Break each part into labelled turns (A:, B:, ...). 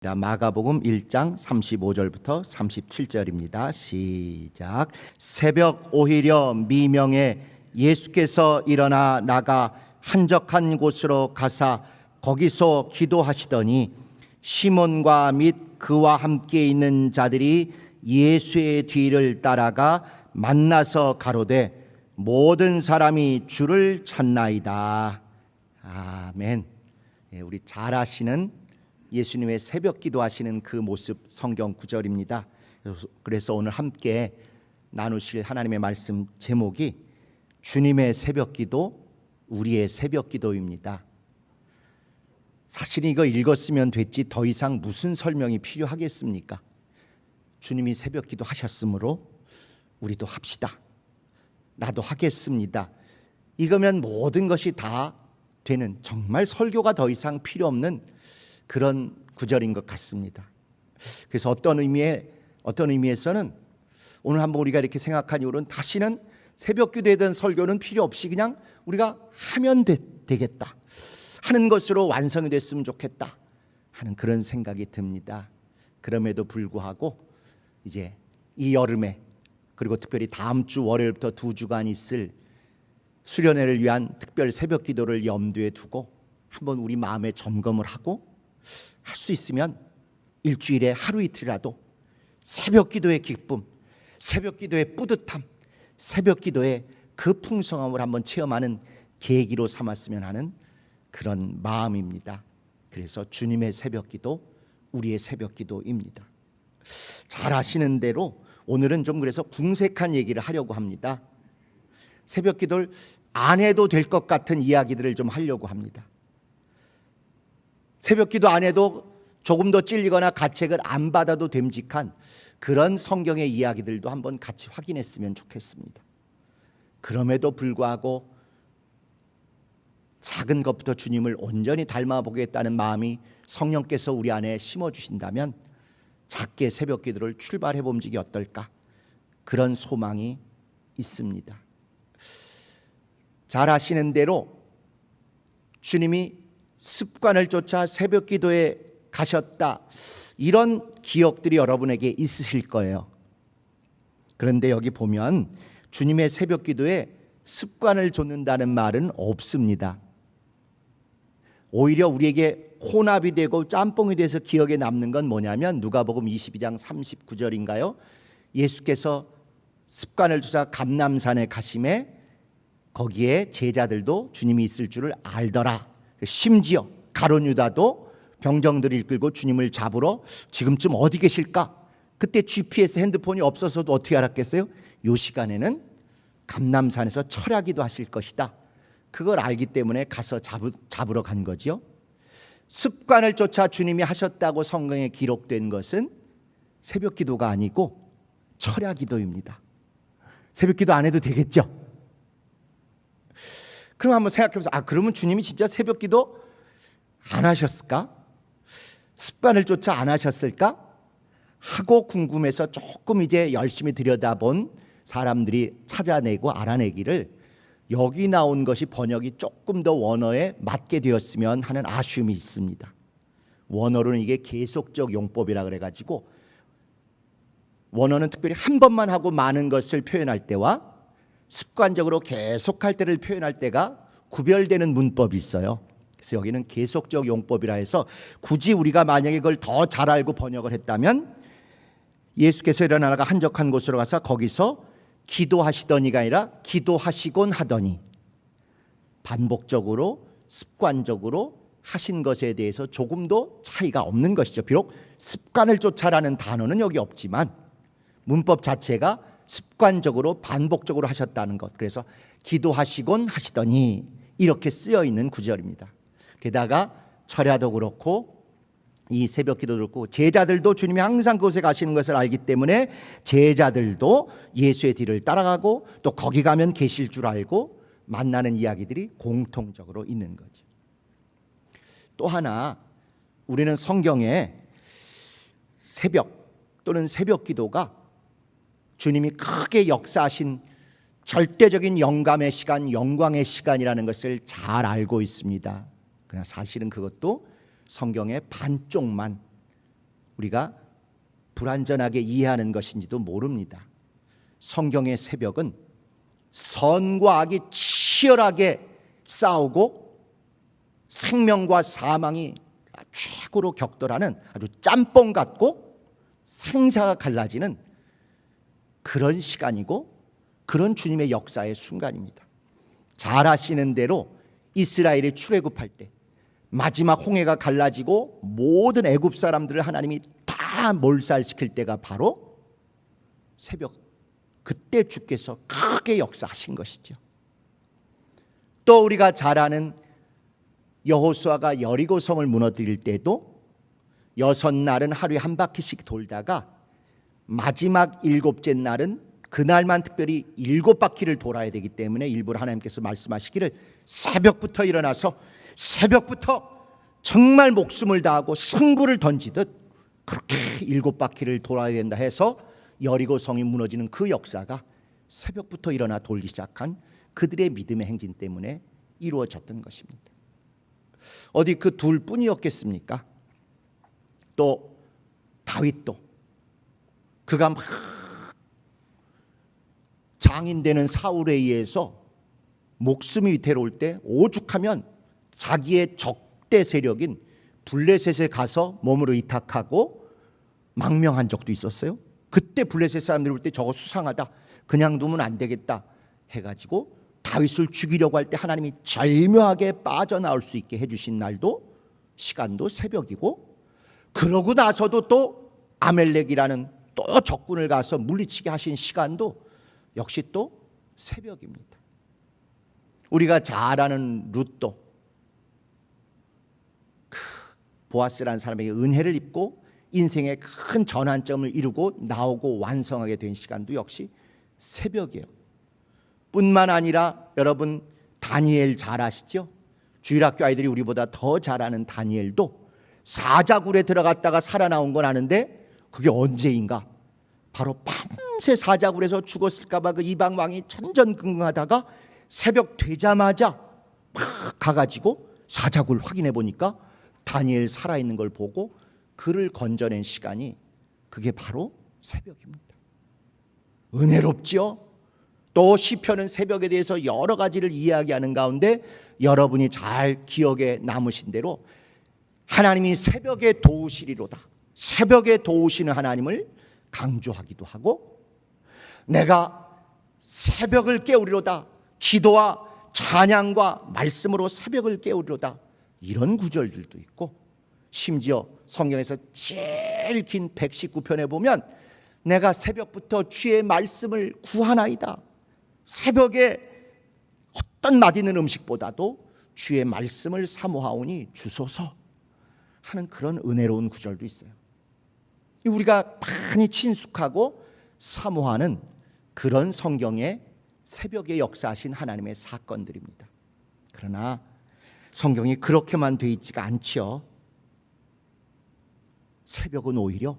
A: 마가복음 1장 35절부터 37절입니다. 시작. 새벽 오히려 미명에 예수께서 일어나 나가 한적한 곳으로 가사 거기서 기도하시더니 시몬과 및 그와 함께 있는 자들이 예수의 뒤를 따라가 만나서 가로되 모든 사람이 주를 찾나이다. 아멘. 우리 잘 아시는 예수님의 새벽 기도하시는 그 모습 성경 구절입니다. 그래서 오늘 함께 나누실 하나님의 말씀 제목이 주님의 새벽 기도, 우리의 새벽 기도입니다. 사실 이거 읽었으면 됐지 더 이상 무슨 설명이 필요하겠습니까? 주님이 새벽 기도 하셨으므로 우리도 합시다. 나도 하겠습니다. 이거면 모든 것이 다 되는, 정말 설교가 더 이상 필요 없는 그런 구절인 것 같습니다. 그래서 어떤 의미에서는 오늘 한번 우리가 이렇게 생각한 이유는 다시는 새벽 기도에 대한 설교는 필요 없이 그냥 우리가 하면 되겠다 하는 것으로 완성이 됐으면 좋겠다 하는 그런 생각이 듭니다. 그럼에도 불구하고 이제 이 여름에, 그리고 특별히 다음 주 월요일부터 2주간 있을 수련회를 위한 특별 새벽 기도를 염두에 두고 한번 우리 마음의 점검을 하고 할 수 있으면 일주일에 하루 이틀이라도 새벽 기도의 기쁨, 새벽 기도의 뿌듯함, 새벽 기도의 그 풍성함을 한번 체험하는 계기로 삼았으면 하는 그런 마음입니다. 그래서 주님의 새벽 기도, 우리의 새벽 기도입니다. 잘 아시는 대로 오늘은 좀 그래서 궁색한 얘기를 하려고 합니다. 새벽 기도를 안 해도 될 것 같은 이야기들을 좀 하려고 합니다. 새벽 기도 안 해도 조금 더 찔리거나 가책을 안 받아도 됨직한 그런 성경의 이야기들도 한번 같이 확인했으면 좋겠습니다. 그럼에도 불구하고 작은 것부터 주님을 온전히 닮아보겠다는 마음이 성령께서 우리 안에 심어주신다면 작게 새벽 기도를 출발해 봄직이 어떨까, 그런 소망이 있습니다. 잘 아시는 대로 주님이 습관을 쫓아 새벽 기도에 가셨다, 이런 기억들이 여러분에게 있으실 거예요. 그런데 여기 보면 주님의 새벽 기도에 습관을 좇는다는 말은 없습니다. 오히려 우리에게 혼합이 되고 짬뽕이 돼서 기억에 남는 건 뭐냐면 누가복음 22장 39절인가요? 예수께서 습관을 쫓아 감람산에 가심에 거기에 제자들도 주님이 있을 줄을 알더라. 심지어 가룟 유다도 병정들을 이끌고 주님을 잡으러 지금쯤 어디 계실까? 그때 GPS 핸드폰이 없어서도 어떻게 알았겠어요? 이 시간에는 감람산에서 철야기도 하실 것이다. 그걸 알기 때문에 가서 잡으러 간 거죠. 습관을 쫓아 주님이 하셨다고 성경에 기록된 것은 새벽 기도가 아니고 철야기도입니다. 새벽 기도 안 해도 되겠죠? 그럼 한번 생각해보세요. 그러면 주님이 진짜 새벽 기도 안 하셨을까? 습관을 쫓아 안 하셨을까? 하고 궁금해서 조금 이제 열심히 들여다본 사람들이 찾아내고 알아내기를 여기 나온 것이 번역이 조금 더 원어에 맞게 되었으면 하는 아쉬움이 있습니다. 원어로는 이게 계속적 용법이라 그래가지고 원어는 특별히 한 번만 하고 많은 것을 표현할 때와 습관적으로 계속할 때를 표현할 때가 구별되는 문법이 있어요. 그래서 여기는 계속적 용법이라 해서 굳이 우리가 만약에 그걸 더 잘 알고 번역을 했다면 예수께서 일어나가 한적한 곳으로 가서 거기서 기도하시더니가 아니라 기도하시곤 하더니, 반복적으로 습관적으로 하신 것에 대해서 조금도 차이가 없는 것이죠. 비록 습관을 쫓아라는 단어는 여기 없지만 문법 자체가 습관적으로 반복적으로 하셨다는 것, 그래서 기도하시곤 하시더니 이렇게 쓰여 있는 구절입니다. 게다가 철야도 그렇고 이 새벽 기도도 그렇고 제자들도 주님이 항상 그곳에 가시는 것을 알기 때문에 제자들도 예수의 뒤를 따라가고 또 거기 가면 계실 줄 알고 만나는 이야기들이 공통적으로 있는 거죠. 또 하나, 우리는 성경에 새벽 또는 새벽 기도가 주님이 크게 역사하신 절대적인 영감의 시간, 영광의 시간이라는 것을 잘 알고 있습니다. 그러나 사실은 그것도 성경의 반쪽만 우리가 불완전하게 이해하는 것인지도 모릅니다. 성경의 새벽은 선과 악이 치열하게 싸우고 생명과 사망이 최고로 격돌하는 아주 짬뽕 같고 생사가 갈라지는 그런 시간이고 그런 주님의 역사의 순간입니다. 잘 아시는 대로 이스라엘이 출애굽할 때 마지막 홍해가 갈라지고 모든 애굽 사람들을 하나님이 다 몰살시킬 때가 바로 새벽, 그때 주께서 크게 역사하신 것이죠. 또 우리가 잘 아는 여호수아가 여리고성을 무너뜨릴 때도 6날은 하루에 한 바퀴씩 돌다가 마지막 7째 날은 그날만 특별히 7바퀴를 돌아야 되기 때문에 일부러 하나님께서 말씀하시기를 새벽부터 일어나서 새벽부터 정말 목숨을 다하고 승부를 던지듯 그렇게 7바퀴를 돌아야 된다 해서 여리고성이 무너지는 그 역사가 새벽부터 일어나 돌기 시작한 그들의 믿음의 행진 때문에 이루어졌던 것입니다. 어디 그 둘뿐이었겠습니까? 또 다윗도 그가 막 장인되는 사울에 의해서 목숨이 위태로울 때 오죽하면 자기의 적대 세력인 블레셋에 가서 몸을 의탁하고 망명한 적도 있었어요. 그때 블레셋 사람들이 볼 때 저거 수상하다, 그냥 두면 안 되겠다 해가지고 다윗을 죽이려고 할 때 하나님이 절묘하게 빠져나올 수 있게 해주신 날도 시간도 새벽이고, 그러고 나서도 또 아멜렉이라는 또 적군을 가서 물리치게 하신 시간도 역시 또 새벽입니다. 우리가 잘 아는 룻도 보아스라는 사람에게 은혜를 입고 인생의 큰 전환점을 이루고 나오고 완성하게 된 시간도 역시 새벽이에요. 뿐만 아니라 여러분 다니엘 잘 아시죠? 주일학교 아이들이 우리보다 더 잘 아는 다니엘도 사자굴에 들어갔다가 살아나온 건 아는데 그게 언제인가? 바로 밤새 사자굴에서 죽었을까 봐 그 이방 왕이 전전긍긍하다가 새벽 되자마자 막 가가지고 사자굴 확인해 보니까 다니엘 살아있는 걸 보고 그를 건져낸 시간이 그게 바로 새벽입니다. 은혜롭지요? 또 시편은 새벽에 대해서 여러 가지를 이야기하는 가운데 여러분이 잘 기억에 남으신 대로 하나님이 새벽에 도우시리로다, 새벽에 도우시는 하나님을 강조하기도 하고, 내가 새벽을 깨우리로다, 기도와 찬양과 말씀으로 새벽을 깨우리로다, 이런 구절들도 있고, 심지어 성경에서 제일 긴 119편에 보면 내가 새벽부터 주의 말씀을 구하나이다, 새벽에 어떤 맛있는 음식보다도 주의 말씀을 사모하오니 주소서 하는 그런 은혜로운 구절도 있어요. 우리가 많이 친숙하고 사모하는 그런 성경의 새벽에 역사하신 하나님의 사건들입니다. 그러나 성경이 그렇게만 돼 있지가 않죠. 새벽은 오히려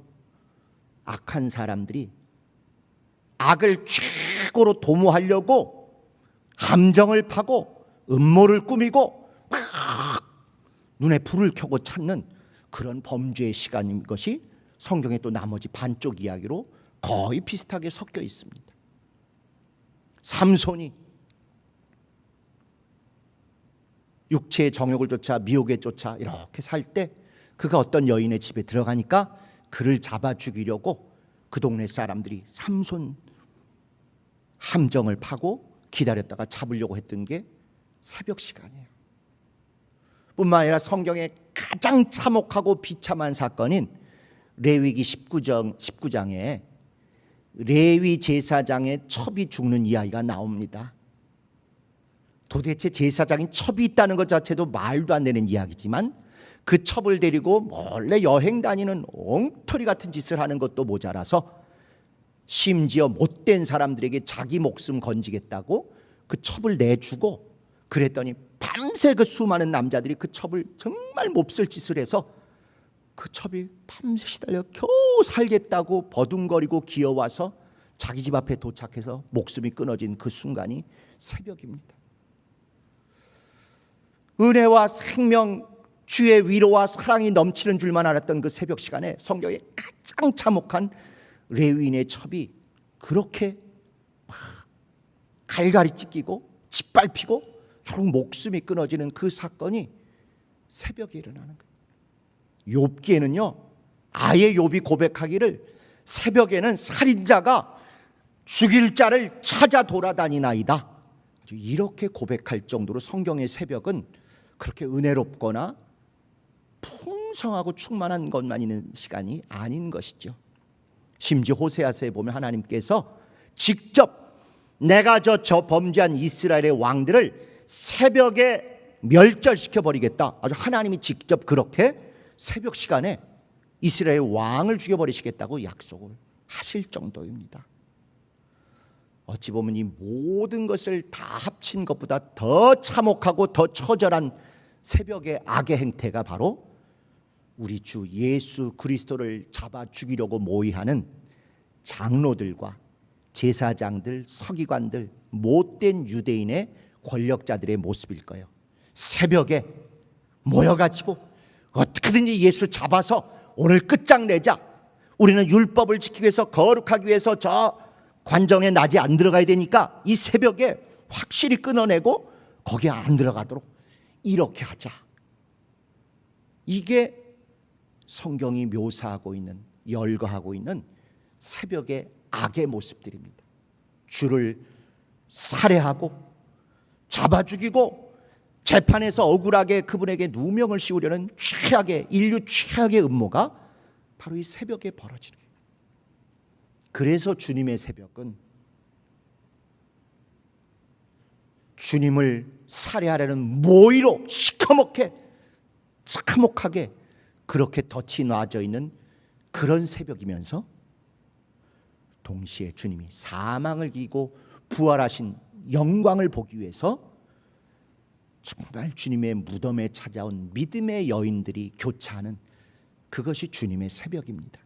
A: 악한 사람들이 악을 최고로 도모하려고 함정을 파고 음모를 꾸미고 막 눈에 불을 켜고 찾는 그런 범죄의 시간인 것이 성경의 또 나머지 반쪽 이야기로 거의 비슷하게 섞여 있습니다. 삼손이 육체의 정욕을 쫓아 미혹에 쫓아 이렇게 살 때 그가 어떤 여인의 집에 들어가니까 그를 잡아 죽이려고 그 동네 사람들이 삼손 함정을 파고 기다렸다가 잡으려고 했던 게 새벽 시간이에요. 뿐만 아니라 성경의 가장 참혹하고 비참한 사건인 레위기 19장에 레위 제사장의 첩이 죽는 이야기가 나옵니다. 도대체 제사장인 첩이 있다는 것 자체도 말도 안 되는 이야기지만 그 첩을 데리고 몰래 여행 다니는 엉터리 같은 짓을 하는 것도 모자라서 심지어 못된 사람들에게 자기 목숨 건지겠다고 그 첩을 내주고, 그랬더니 밤새 그 수많은 남자들이 그 첩을 정말 몹쓸 짓을 해서 그 첩이 밤새 시달려 겨우 살겠다고 버둥거리고 기어와서 자기 집 앞에 도착해서 목숨이 끊어진 그 순간이 새벽입니다. 은혜와 생명 주의 위로와 사랑이 넘치는 줄만 알았던 그 새벽 시간에 성경에 가장 참혹한 레위인의 첩이 그렇게 막 갈갈이 찢기고 짓밟히고 결국 목숨이 끊어지는 그 사건이 새벽에 일어나는 거예요. 욥기에는요, 아예 욥이 고백하기를 새벽에는 살인자가 죽일 자를 찾아 돌아다니나이다. 아주 이렇게 고백할 정도로 성경의 새벽은 그렇게 은혜롭거나 풍성하고 충만한 것만 있는 시간이 아닌 것이죠. 심지어 호세아서에 보면 하나님께서 직접 내가 저 범죄한 이스라엘의 왕들을 새벽에 멸절시켜 버리겠다. 아주 하나님이 직접 그렇게 새벽 시간에 이스라엘 왕을 죽여버리시겠다고 약속을 하실 정도입니다. 어찌 보면 이 모든 것을 다 합친 것보다 더 참혹하고 더 처절한 새벽의 악의 행태가 바로 우리 주 예수 그리스도를 잡아 죽이려고 모의하는 장로들과 제사장들, 서기관들, 못된 유대인의 권력자들의 모습일 거예요. 새벽에 모여가지고 어떻게든지 예수 잡아서 오늘 끝장내자. 우리는 율법을 지키기 위해서, 거룩하기 위해서 저 관정에 낮에 안 들어가야 되니까 이 새벽에 확실히 끊어내고 거기에 안 들어가도록 이렇게 하자. 이게 성경이 묘사하고 있는, 열거하고 있는 새벽의 악의 모습들입니다. 주를 살해하고 잡아 죽이고 재판에서 억울하게 그분에게 누명을 씌우려는 최악의, 인류 최악의 음모가 바로 이 새벽에 벌어지는 거예요. 그래서 주님의 새벽은 주님을 살해하려는 모의로 시커멓게 참혹하게 그렇게 덫이 놔져 있는 그런 새벽이면서 동시에 주님이 사망을 이기고 부활하신 영광을 보기 위해서 정말 주님의 무덤에 찾아온 믿음의 여인들이 교차하는 그것이 주님의 새벽입니다.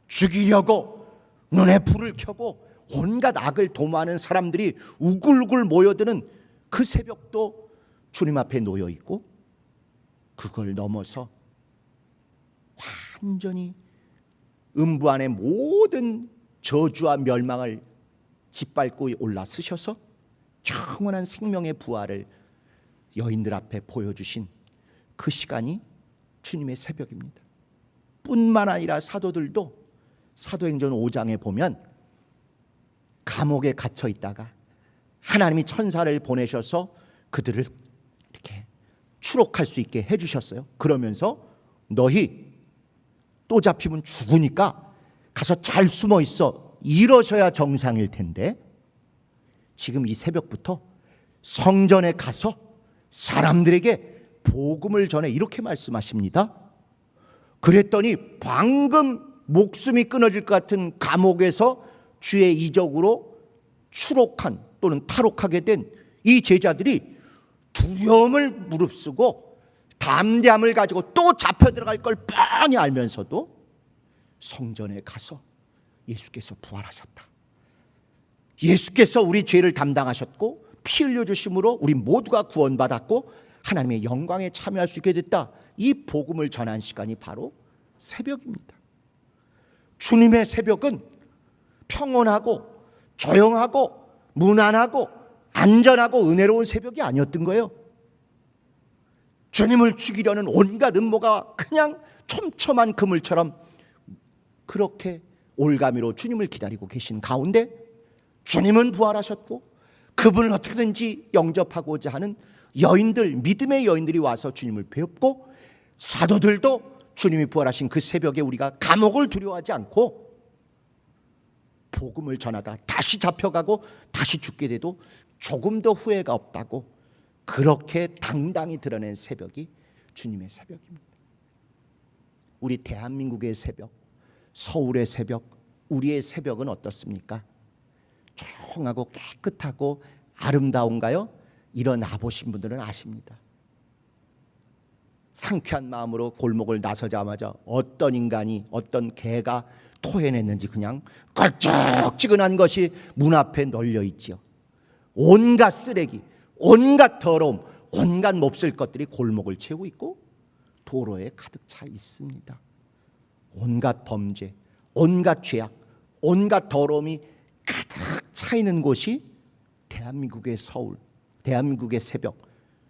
A: 죽이려고 눈에 불을 켜고 온갖 악을 도모하는 사람들이 우글우글 모여드는 그 새벽도 주님 앞에 놓여 있고, 그걸 넘어서 완전히 음부 안의 모든 저주와 멸망을 짓밟고 올라서셔서 영원한 생명의 부활을 여인들 앞에 보여주신 그 시간이 주님의 새벽입니다. 뿐만 아니라 사도들도 사도행전 5장에 보면 감옥에 갇혀 있다가 하나님이 천사를 보내셔서 그들을 이렇게 추록할 수 있게 해주셨어요. 그러면서 너희 또 잡히면 죽으니까 가서 잘 숨어 있어. 이러셔야 정상일 텐데 지금 이 새벽부터 성전에 가서 사람들에게 복음을 전해 이렇게 말씀하십니다. 그랬더니 방금 목숨이 끊어질 것 같은 감옥에서 주의 이적으로 추록한 또는 탈옥하게 된 이 제자들이 두려움을 무릅쓰고 담대함을 가지고 또 잡혀 들어갈 걸 뻔히 알면서도 성전에 가서 예수께서 부활하셨다. 예수께서 우리 죄를 담당하셨고 피 흘려주심으로 우리 모두가 구원받았고 하나님의 영광에 참여할 수 있게 됐다. 이 복음을 전한 시간이 바로 새벽입니다. 주님의 새벽은 평온하고 조용하고 무난하고 안전하고 은혜로운 새벽이 아니었던 거예요. 주님을 죽이려는 온갖 음모가 그냥 촘촘한 그물처럼 그렇게 올가미로 주님을 기다리고 계신 가운데 주님은 부활하셨고 그분을 어떻게든지 영접하고자 하는 여인들, 믿음의 여인들이 와서 주님을 배웠고, 사도들도 주님이 부활하신 그 새벽에 우리가 감옥을 두려워하지 않고 복음을 전하다 다시 잡혀가고 다시 죽게 돼도 조금 더 후회가 없다고 그렇게 당당히 드러낸 새벽이 주님의 새벽입니다. 우리 대한민국의 새벽, 서울의 새벽, 우리의 새벽은 어떻습니까? 조용하고 깨끗하고 아름다운가요? 일어나 보신 분들은 아십니다. 상쾌한 마음으로 골목을 나서자마자 어떤 인간이, 어떤 개가 토해냈는지 그냥 걸쭉지근한 것이 문 앞에 널려 있지요. 온갖 쓰레기, 온갖 더러움, 온갖 몹쓸 것들이 골목을 채우고 있고 도로에 가득 차 있습니다. 온갖 범죄, 온갖 죄악, 온갖 더러움이 가득 차 있는 곳이 대한민국의 서울, 대한민국의 새벽,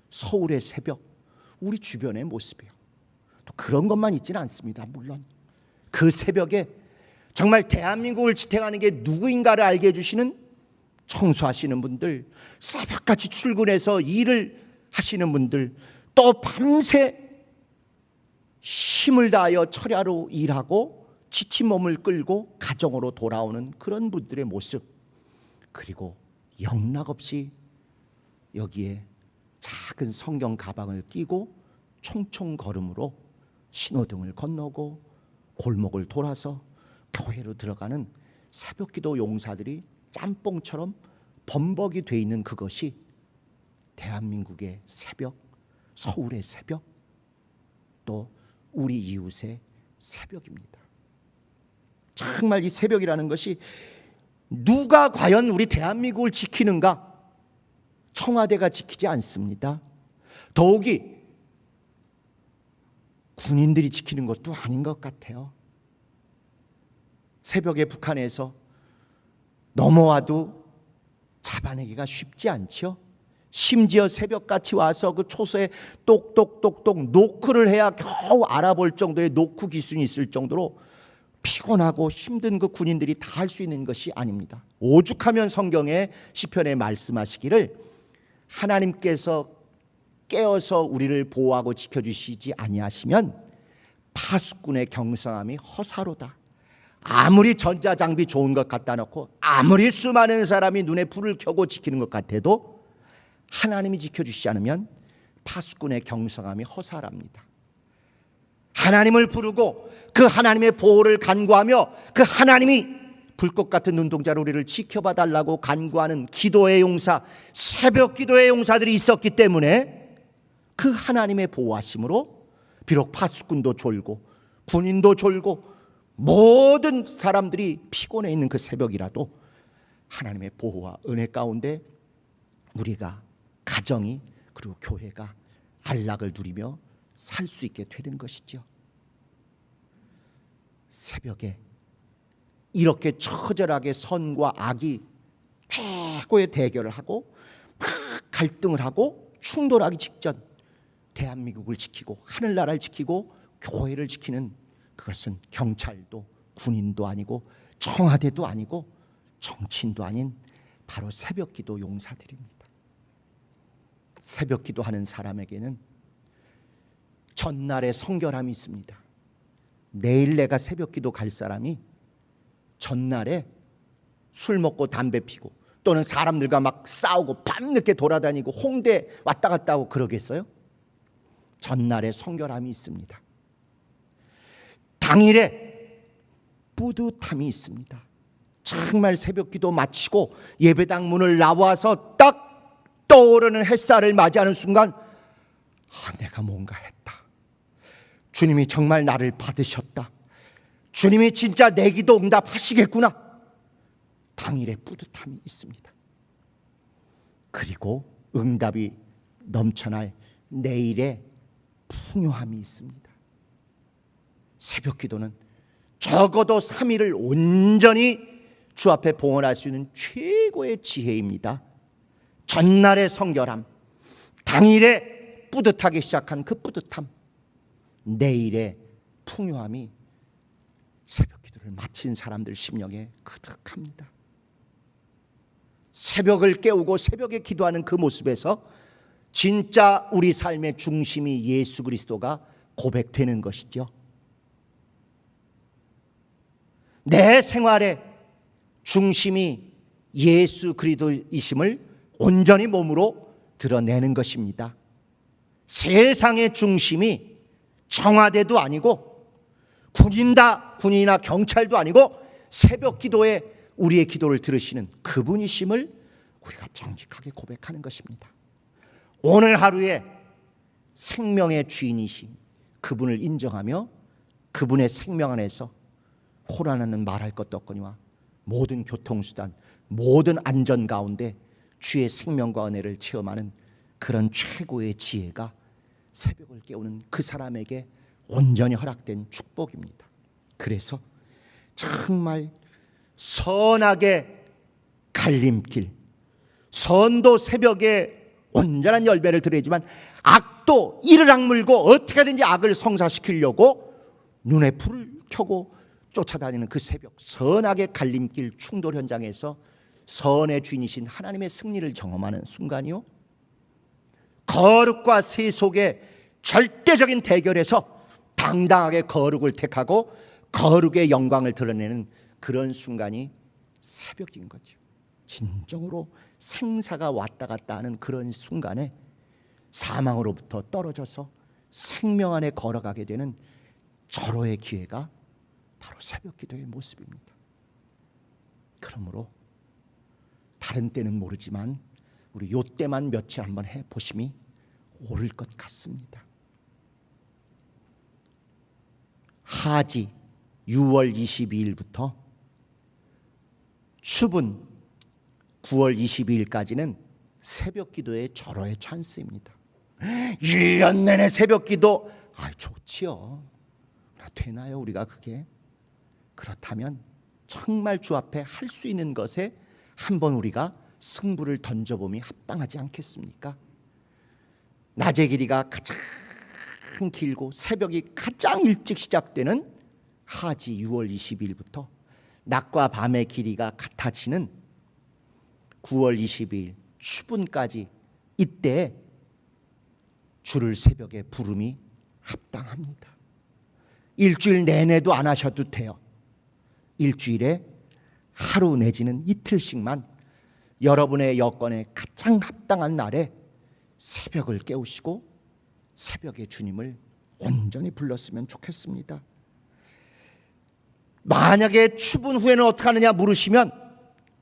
A: 서울의 새벽, 우리 주변의 모습이에요. 또 그런 것만 있지는 않습니다. 물론 그 새벽에 정말 대한민국을 지탱하는 게 누구인가를 알게 해주시는 청소하시는 분들, 새벽같이 출근해서 일을 하시는 분들, 또 밤새 힘을 다하여 철야로 일하고 지친 몸을 끌고 가정으로 돌아오는 그런 분들의 모습, 그리고 영락없이 여기에 작은 성경 가방을 끼고 총총 걸음으로 신호등을 건너고 골목을 돌아서 교회로 들어가는 새벽기도 용사들이 짬뽕처럼 범벅이 돼 있는 그것이 대한민국의 새벽, 서울의 새벽, 또 우리 이웃의 새벽입니다. 정말 이 새벽이라는 것이 누가 과연 우리 대한민국을 지키는가? 청와대가 지키지 않습니다. 더욱이 군인들이 지키는 것도 아닌 것 같아요. 새벽에 북한에서 넘어와도 잡아내기가 쉽지 않죠. 심지어 새벽같이 와서 그 초소에 똑똑똑똑 노크를 해야 겨우 알아볼 정도의 노크 기술이 있을 정도로 피곤하고 힘든 그 군인들이 다 할 수 있는 것이 아닙니다. 오죽하면 성경에 시편에 말씀하시기를 하나님께서 깨어서 우리를 보호하고 지켜주시지 아니하시면 파수꾼의 경성함이 허사로다. 아무리 전자장비 좋은 것 갖다 놓고 아무리 수많은 사람이 눈에 불을 켜고 지키는 것 같아도 하나님이 지켜주시지 않으면 파수꾼의 경성함이 허사랍니다. 하나님을 부르고 그 하나님의 보호를 간구하며 그 하나님이 불꽃 같은 눈동자로 우리를 지켜봐 달라고 간구하는 기도의 용사, 새벽 기도의 용사들이 있었기 때문에 그 하나님의 보호하심으로 비록 파수꾼도 졸고 군인도 졸고 모든 사람들이 피곤해 있는 그 새벽이라도 하나님의 보호와 은혜 가운데 우리가 가정이 그리고 교회가 안락을 누리며 살 수 있게 되는 것이죠. 새벽에 이렇게 처절하게 선과 악이 최고의 대결을 하고 막 갈등을 하고 충돌하기 직전 대한민국을 지키고 하늘나라를 지키고 교회를 지키는 그것은 경찰도 군인도 아니고 청와대도 아니고 정치인도 아닌 바로 새벽기도 용사들입니다. 새벽기도 하는 사람에게는 전날에 성결함이 있습니다. 내일 내가 새벽기도 갈 사람이 전날에 술 먹고 담배 피고 또는 사람들과 막 싸우고 밤늦게 돌아다니고 홍대 왔다 갔다 하고 그러겠어요? 전날에 성결함이 있습니다. 당일에 뿌듯함이 있습니다. 정말 새벽기도 마치고 예배당 문을 나와서 딱 떠오르는 햇살을 맞이하는 순간 내가 뭔가 했다. 주님이 정말 나를 받으셨다. 주님이 진짜 내 기도 응답하시겠구나. 당일에 뿌듯함이 있습니다. 그리고 응답이 넘쳐날 내일의 풍요함이 있습니다. 새벽기도는 적어도 3일을 온전히 주 앞에 봉헌할 수 있는 최고의 지혜입니다. 전날의 성결함, 당일에 뿌듯하게 시작한 그 뿌듯함, 내일의 풍요함이 새벽기도를 마친 사람들 심령에 그득합니다. 새벽을 깨우고 새벽에 기도하는 그 모습에서 진짜 우리 삶의 중심이 예수 그리스도가 고백되는 것이죠. 내 생활의 중심이 예수 그리스도이심을 온전히 몸으로 드러내는 것입니다. 세상의 중심이 청와대도 아니고 군인이나 경찰도 아니고 새벽 기도에 우리의 기도를 들으시는 그분이심을 우리가 정직하게 고백하는 것입니다. 오늘 하루에 생명의 주인이신 그분을 인정하며 그분의 생명 안에서 코로나는 말할 것도 없거니와 모든 교통수단, 모든 안전 가운데 주의 생명과 은혜를 체험하는 그런 최고의 지혜가 새벽을 깨우는 그 사람에게 온전히 허락된 축복입니다. 그래서 정말 선악의 갈림길, 선도 새벽에 온전한 열매를 드려야지만 악도 이를 악물고 어떻게든지 악을 성사시키려고 눈에 불을 켜고 쫓아다니는 그 새벽, 선악의 갈림길 충돌 현장에서 선의 주인이신 하나님의 승리를 경험하는 순간이요, 거룩과 세속의 절대적인 대결에서 당당하게 거룩을 택하고 거룩의 영광을 드러내는 그런 순간이 새벽인 거죠. 진정으로 생사가 왔다 갔다 하는 그런 순간에 사망으로부터 떨어져서 생명 안에 걸어가게 되는 절호의 기회가 바로 새벽 기도의 모습입니다. 그러므로 다른 때는 모르지만 우리 요 때만 며칠 한번 해보심이 옳을 것 같습니다. 하지 6월 22일부터 추분 9월 22일까지는 새벽 기도의 절호의 찬스입니다. 1년 내내 새벽 기도, 좋지요. 되나요 우리가 그게? 그렇다면 정말 주 앞에 할 수 있는 것에 한번 우리가 승부를 던져봄이 합당하지 않겠습니까? 낮의 길이가 가장 길고 새벽이 가장 일찍 시작되는 하지 6월 20일부터 낮과 밤의 길이가 같아지는 9월 22일 추분까지, 이때 주를 새벽에 부름이 합당합니다. 일주일 내내도 안 하셔도 돼요. 일주일에 하루 내지는 이틀씩만 여러분의 여건에 가장 합당한 날에 새벽을 깨우시고 새벽에 주님을 온전히 불렀으면 좋겠습니다. 만약에 추분 후에는 어떻게 하느냐 물으시면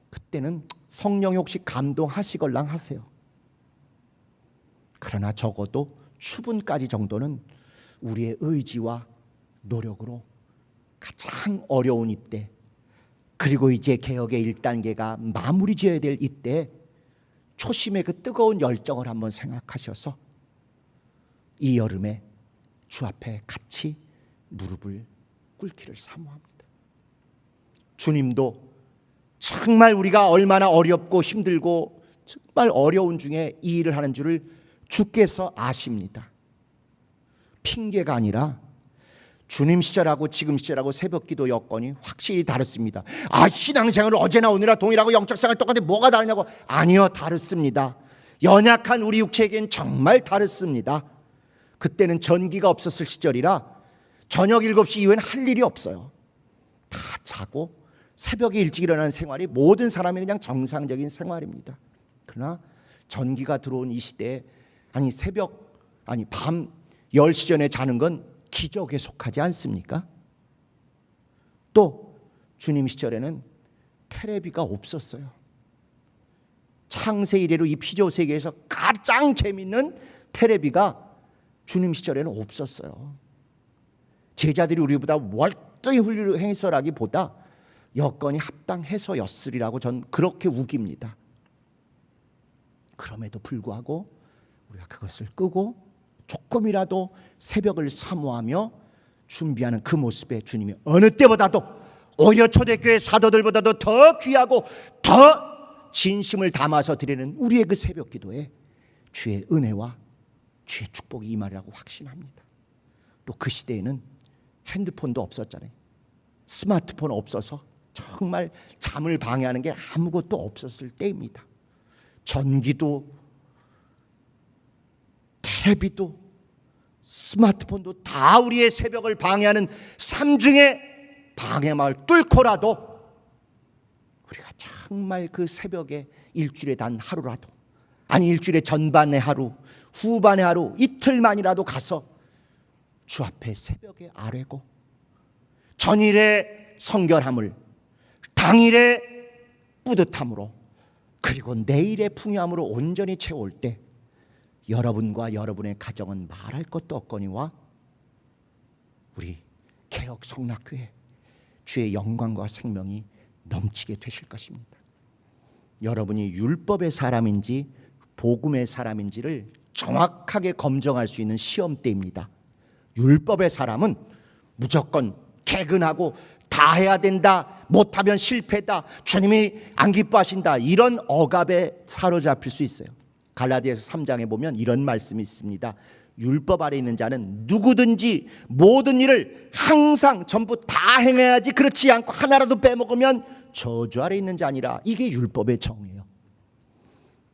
A: 그때는 성령이 혹시 감동하시걸랑 하세요. 그러나 적어도 추분까지 정도는 우리의 의지와 노력으로 가장 어려운 이때, 그리고 이제 개혁의 1단계가 마무리 지어야 될 이때 초심의 그 뜨거운 열정을 한번 생각하셔서 이 여름에 주 앞에 같이 무릎을 꿇기를 사모합니다. 주님도 정말 우리가 얼마나 어렵고 힘들고 정말 어려운 중에 이 일을 하는 줄을 주께서 아십니다. 핑계가 아니라 주님 시절하고 지금 시절하고 새벽기도 여건이 확실히 다릅니다. 신앙생활을 어제나 오늘이나 동일하고 영적생활 똑같은데 뭐가 다르냐고. 아니요, 다릅니다. 연약한 우리 육체에겐 정말 다릅니다. 그때는 전기가 없었을 시절이라 저녁 7시 이후에는 할 일이 없어요. 다 자고 새벽에 일찍 일어나는 생활이 모든 사람이 그냥 정상적인 생활입니다. 그러나 전기가 들어온 이 시대에 밤 10시 전에 자는 건 기적에 속하지 않습니까? 또 주님 시절에는 테레비가 없었어요. 창세 이래로 이 피조 세계에서 가장 재밌는 테레비가 주님 시절에는 없었어요. 제자들이 우리보다 월등히 훌륭해서라기보다 여건이 합당해서였으리라고 전 그렇게 우깁니다. 그럼에도 불구하고 우리가 그것을 끄고 조금이라도 새벽을 사모하며 준비하는 그 모습에 주님이 어느 때보다도 오히려 초대교회 사도들보다도 더 귀하고 더 진심을 담아서 드리는 우리의 그 새벽 기도에 주의 은혜와 주의 축복이 임하리라고 확신합니다. 또 그 시대에는 핸드폰도 없었잖아요. 스마트폰 없어서 정말 잠을 방해하는 게 아무것도 없었을 때입니다. 전기도 텔레비도 스마트폰도 다 우리의 새벽을 방해하는 삼중의 방해망을 뚫고라도 우리가 정말 그 새벽에 일주일에 단 하루라도, 아니 일주일의 전반의 하루, 후반의 하루, 이틀만이라도 가서 주 앞에 새벽에 아뢰고 전일의 성결함을 당일의 뿌듯함으로 그리고 내일의 풍요함으로 온전히 채울 때 여러분과 여러분의 가정은 말할 것도 없거니와 우리 개혁 성락교회 주의 영광과 생명이 넘치게 되실 것입니다. 여러분이 율법의 사람인지 복음의 사람인지를 정확하게 검증할 수 있는 시험대입니다. 율법의 사람은 무조건 개근하고 다 해야 된다, 못하면 실패다, 주님이 안 기뻐하신다, 이런 억압에 사로잡힐 수 있어요. 갈라디아서 3장에 보면 이런 말씀이 있습니다. 율법 아래 있는 자는 누구든지 모든 일을 항상 전부 다 행해야지, 그렇지 않고 하나라도 빼먹으면 저주 아래 있는 자니라. 이게 율법의 정이에요.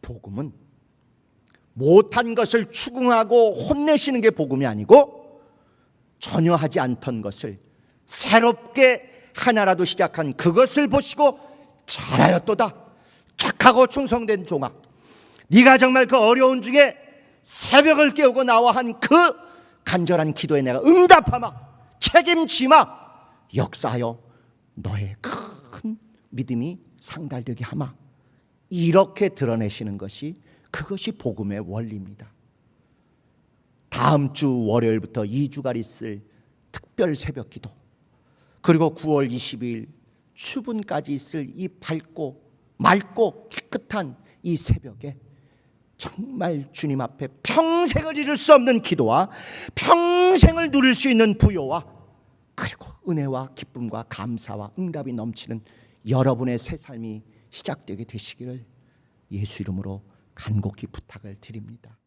A: 복음은 못한 것을 추궁하고 혼내시는 게 복음이 아니고, 전혀 하지 않던 것을 새롭게 하나라도 시작한 그것을 보시고 잘하였도다, 착하고 충성된 종아, 네가 정말 그 어려운 중에 새벽을 깨우고 나와 한 그 간절한 기도에 내가 응답하마, 책임지마, 역사하여 너의 큰 믿음이 상달되게 하마, 이렇게 드러내시는 것이, 그것이 복음의 원리입니다. 다음 주 월요일부터 2주간 있을 특별 새벽 기도, 그리고 9월 22일 추분까지 있을 이 밝고 맑고 깨끗한 이 새벽에 정말 주님 앞에 평생을 잃을 수 없는 기도와 평생을 누릴 수 있는 부요와, 그리고 은혜와 기쁨과 감사와 응답이 넘치는 여러분의 새 삶이 시작되게 되시기를 예수 이름으로 간곡히 부탁을 드립니다.